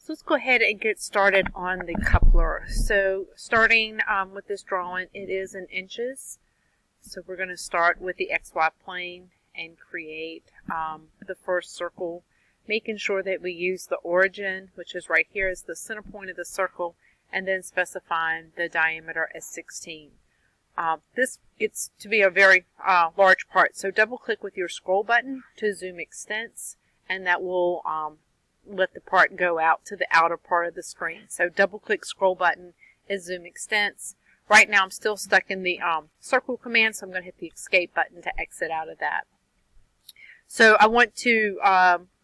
So let's go ahead and get started on the coupler. So starting with this drawing, it is in inches. So we're going to start with the XY plane and create the first circle, making sure that we use the origin, which is right here, as the center point of the circle, and then specifying the diameter as 16. This gets to be a very large part, so double click with your scroll button to zoom extents, and that will let the part go out to the outer part of the screen. So double click scroll button is zoom extents. Right now I'm still stuck in the circle command, so I'm going to hit the escape button to exit out of that. So I want to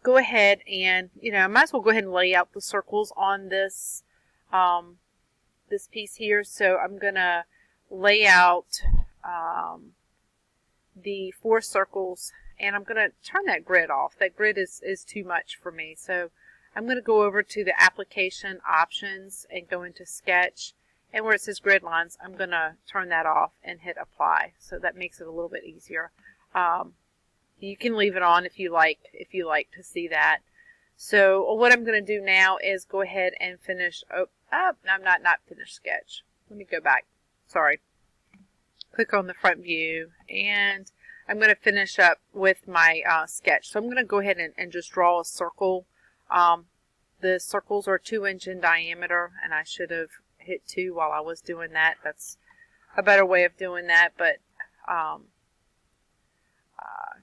go ahead and, I might as well go ahead and lay out the circles on this this piece here. So I'm going to lay out the 4 circles, and I'm going to turn that grid off. That grid is too much for me. So I'm going to go over to the application options and go into sketch, and where it says grid lines, I'm going to turn that off and hit apply. So that makes it a little bit easier. You can leave it on if you like to see that. So what I'm going to do now is go ahead and finish. I'm not finished sketch. Let me go back. Sorry. Click on the front view, and I'm going to finish up with my sketch. So I'm going to go ahead and just draw a circle. The circles are 2 inch in diameter, and I should have hit 2 while I was doing that. That's a better way of doing that, but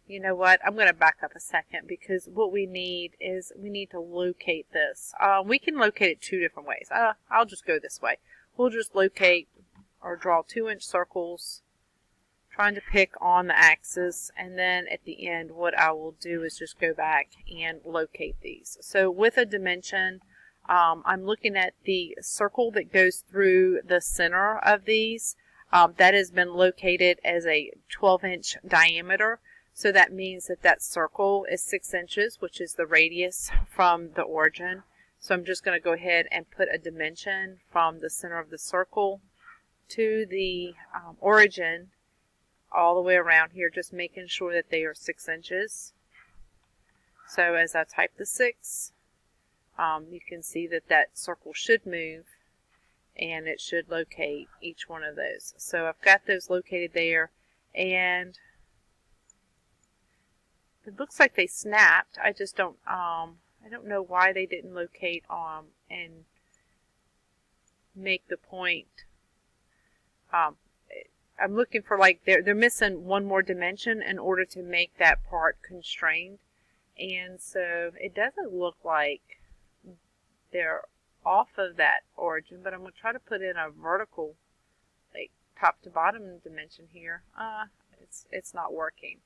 you know what? I'm going to back up a second, because what we need is we need to locate this. We can locate it 2 different ways. I'll just go this way. We'll just locate or draw 2 inch circles, trying to pick on the axis, and then at the end what I will do is just go back and locate these. So with a dimension, I'm looking at the circle that goes through the center of these. That has been located as a 12 inch diameter. So that means that that circle is 6 inches, which is the radius from the origin. So I'm just going to go ahead and put a dimension from the center of the circle to the origin all the way around here, just making sure that they are 6 inches. So as I type the 6, you can see that that circle should move, and it should locate each one of those. So I've got those located there, and it looks like they snapped. I just don't I don't know why they didn't locate and make the point. I'm looking for, like, they're missing one more dimension in order to make that part constrained, and so it doesn't look like they're off of that origin, but I'm going to try to put in a vertical, like, top to bottom dimension here. It's not working.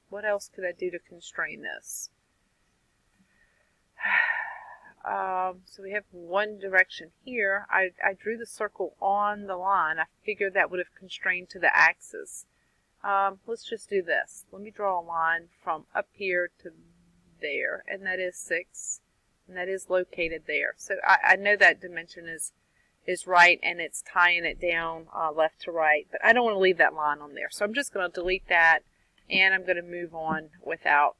What else could I do to constrain this? So we have one direction here. I drew the circle on the line. I figured that would have constrained to the axis. Let's just do this. Let me draw a line from up here to there, and that is 6, and that is located there. So I know that dimension is right, and it's tying it down left to right, but I don't want to leave that line on there. So I'm just going to delete that, and I'm going to move on without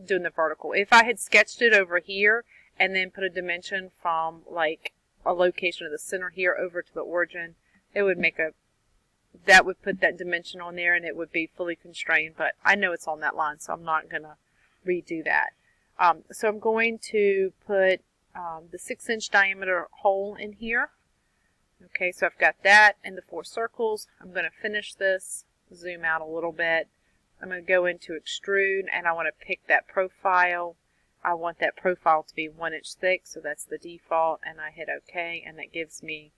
doing the vertical. If I had sketched it over here and then put a dimension from, like, a location of the center here over to the origin, it would make that would put that dimension on there, and it would be fully constrained, but I know it's on that line, so I'm not going to redo that. So I'm going to put the 6 inch diameter hole in here. Okay, so I've got that and the 4 circles. I'm going to finish this, zoom out a little bit. I'm going to go into extrude, and I want to pick that profile. I want that profile to be 1 inch thick, so that's the default, and I hit OK, and that gives me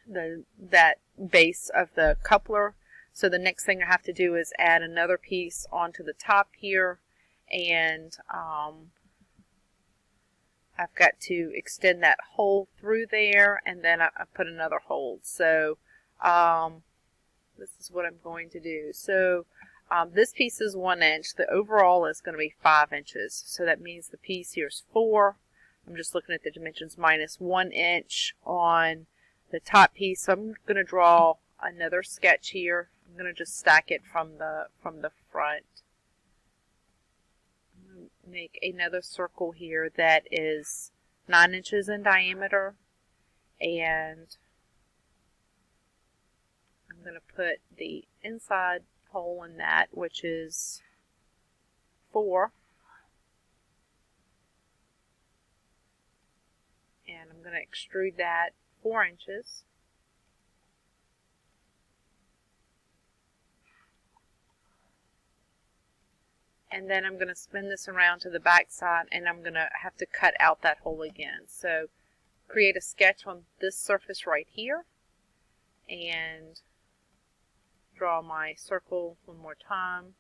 that base of the coupler. So the next thing I have to do is add another piece onto the top here, and I've got to extend that hole through there, and then I put another hole. So this is what I'm going to do. So this piece is 1 inch. The overall is going to be 5 inches. So that means the piece here is 4. I'm just looking at the dimensions, minus 1 inch on the top piece. So I'm going to draw another sketch here. I'm going to just stack it from the front. make another circle here that is 9 inches in diameter, and I'm going to put the inside hole in that, which is 4, and I'm going to extrude that 4 inches. And then I'm going to spin this around to the back side, and I'm going to have to cut out that hole again. So create a sketch on this surface right here, and draw my circle one more time.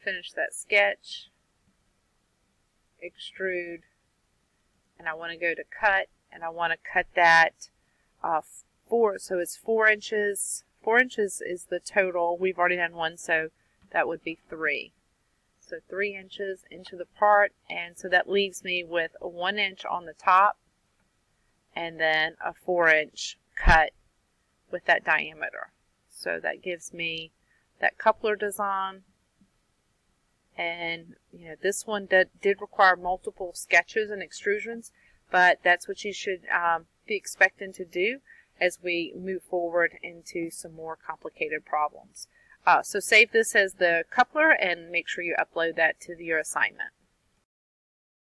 Finish that sketch, extrude, and I want to go to cut, and I want to cut that 4, so it's 4 inches. 4 inches is the total. We've already done 1, so that would be 3. So 3 inches into the part, and so that leaves me with a 1 inch on the top and then a 4-inch cut with that diameter. So that gives me that coupler design. And this one did require multiple sketches and extrusions, but that's what you should be expecting to do as we move forward into some more complicated problems. So save this as the coupler and make sure you upload that to your assignment.